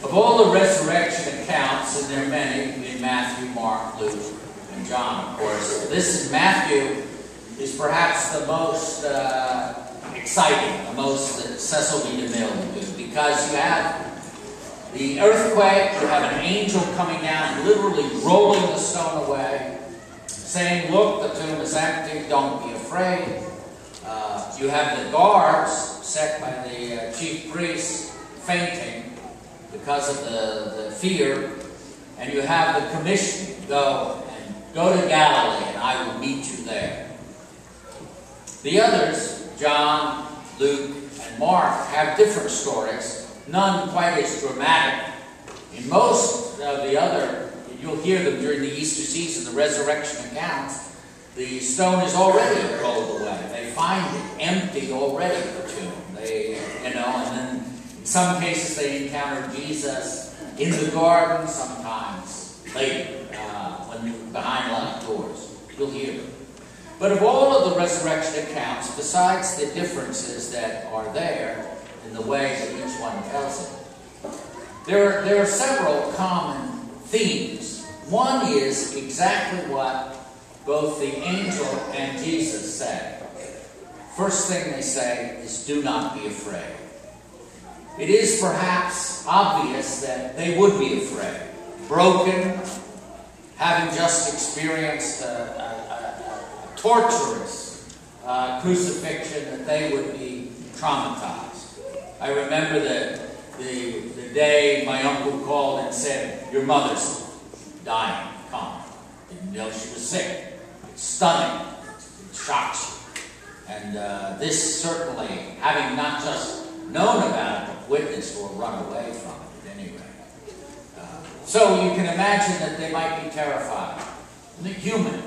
Of all the resurrection accounts, and there are many in Matthew, Mark, Luke, and John, of course, this in Matthew is perhaps the most exciting, the most that Cecil B. DeMille would do, because you have the earthquake, you have an angel coming down and literally rolling the stone away, saying, look, the tomb is empty, don't be afraid. You have the guards set by the chief priests fainting because of the fear, and you have the commission, go to Galilee and I will meet you there. The others, John, Luke, and Mark, have different stories, none quite as dramatic. In most of the other, you'll hear them during the Easter season, the resurrection accounts, the stone is already rolled away. They find it empty already, the tomb. And then in some cases they encounter Jesus in the garden, sometimes later, when behind locked doors. You'll hear them. But of all of the resurrection accounts, besides the differences that are there in the way that each one tells it, there are several common themes. One is exactly what both the angel and Jesus say. First thing they say is, do not be afraid. It is perhaps obvious that they would be afraid. Broken, having just experienced a torturous crucifixion, that they would be traumatized. I remember the day my uncle called and said, your mother's dying, come. Didn't know she was sick. It's stunning. It shocks you. And this certainly, having not just known about it, but witnessed or run away from it at any rate. So you can imagine that they might be terrified. Human.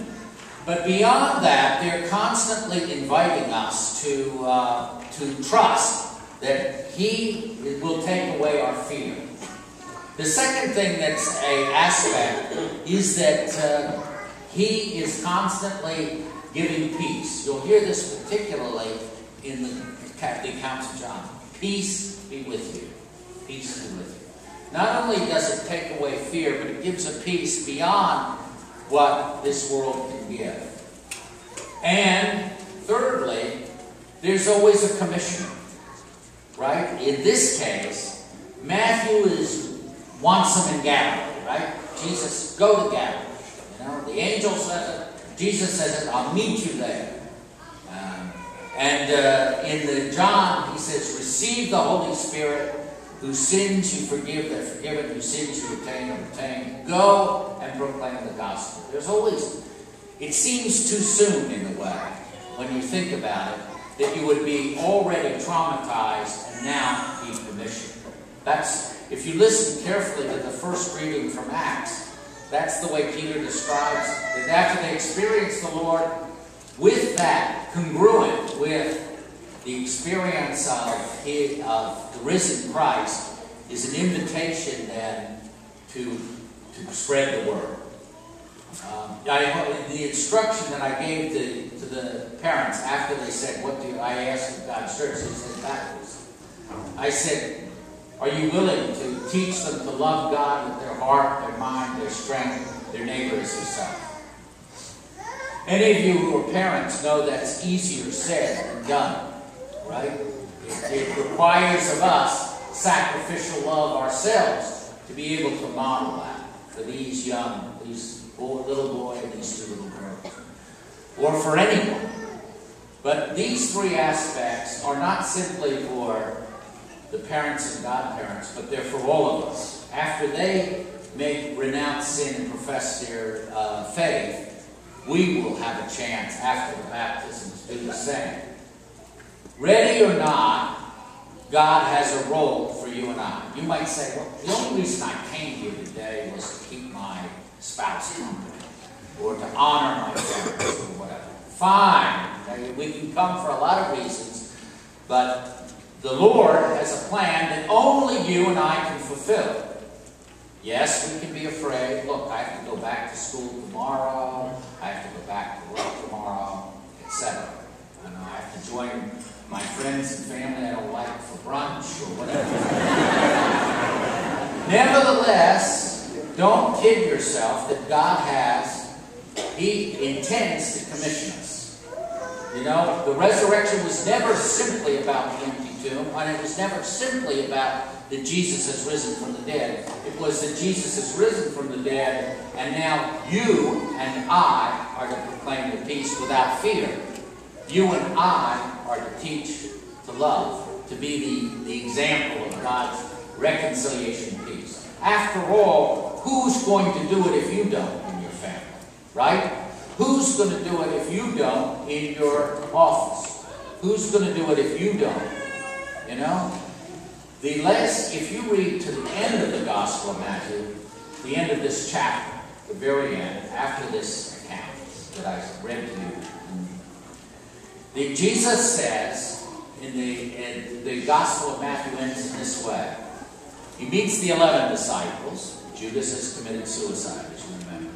But beyond that, they're constantly inviting us to trust that He will take away our fear. The second thing that's an aspect is that He is constantly giving peace. You'll hear this particularly in the accounts of John. Peace be with you. Peace be with you. Not only does it take away fear, but it gives a peace beyond what this world can give. And thirdly, there's always a commission. Right? In this case, Matthew wants them in Galilee, right? Jesus, go to Galilee. You know, the angel says it. Jesus says it. I'll meet you there. In the John, he says, receive the Holy Spirit. Whose sins you forgive, they're forgiven. Whose sins you retain, are retained. Go and proclaim the gospel. There's always, it seems too soon in a way, when you think about it, that you would be already traumatized and now need permission. That's, if you listen carefully to the first reading from Acts, that's the way Peter describes that after they experience the Lord, with that, congruent with the experience of the risen Christ, is an invitation then to spread the word. The instruction that I gave to the parents after they said, what do I ask of God's church? They said backwards. I said, are you willing to teach them to love God with their heart, their mind, their strength, their neighbor as yourself? Any of you who are parents know that's easier said than done, right? It requires of us sacrificial love ourselves to be able to model that for these little boy and these two little girls, or for anyone. But these three aspects are not simply for the parents and godparents, but they're for all of us. After they renounce sin and profess their faith, we will have a chance after the baptism to do the same. Ready or not, God has a role for you and I. You might say, well, the only reason I came here today was to keep my spouse company, or to honor my parents, or whatever. Fine. We can come for a lot of reasons, but the Lord has a plan that only you and I can fulfill. Yes, we can be afraid. Look, I have to go back to school tomorrow. I have to go back to work tomorrow, etc. I have to join my friends and family I don't like for brunch or whatever. Nevertheless, don't kid yourself that God He intends to commission us. You know, the resurrection was never simply about the empty tomb, and it was never simply about that Jesus has risen from the dead. It was that Jesus has risen from the dead, and now you and I are to proclaim the peace without fear. You and I are to teach to love, to be the example of God's reconciliation and peace. After all, who's going to do it if you don't in your family? Right? Who's going to do it if you don't in your office? Who's going to do it if you don't? You know? If you read to the end of the Gospel of Matthew, the end of this chapter, the very end, after this account that I read to you, Jesus says, in the Gospel of Matthew ends in this way. He meets the 11 disciples. Judas has committed suicide, as you remember.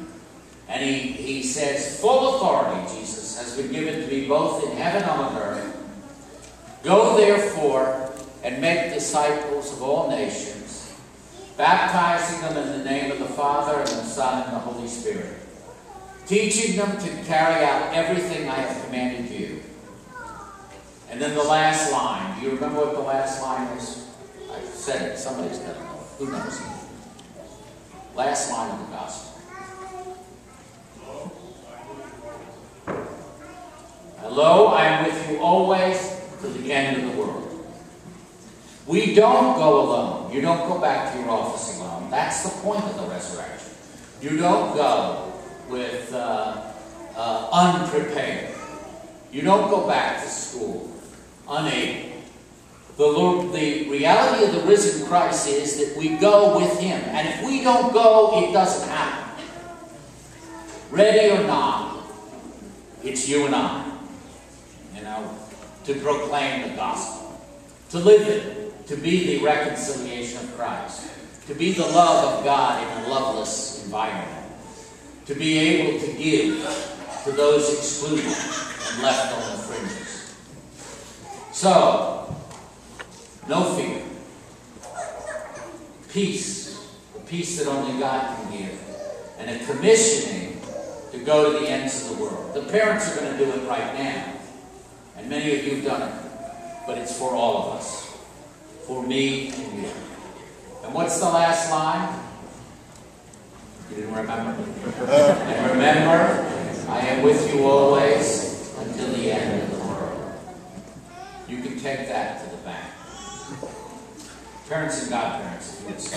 And he says, full authority, Jesus, has been given to me both in heaven and on earth. Go therefore and make disciples of all nations, baptizing them in the name of the Father and the Son and the Holy Spirit, teaching them to carry out everything I have commanded you. And then the last line. Do you remember what the last line is? I said it. Somebody's got to know it. Who knows it? Last line of the Gospel. Lo, I am with you always to the end of the world. We don't go alone. You don't go back to your office alone. That's the point of the resurrection. You don't go with unprepared. You don't go back to school unable. The reality of the risen Christ is that we go with Him. And if we don't go, it doesn't happen. Ready or not, it's you and I, you know, to proclaim the gospel, to live it, to be the reconciliation of Christ, to be the love of God in a loveless environment, to be able to give to those excluded and left on the fringes. So, no fear. Peace. The peace that only God can give. And a commissioning to go to the ends of the world. The parents are going to do it right now. And many of you have done it. But it's for all of us. For me and you. And what's the last line? You didn't remember? And remember, I am with you always until the end of the world. You can take that to the bank. Parents and godparents, if you would stand.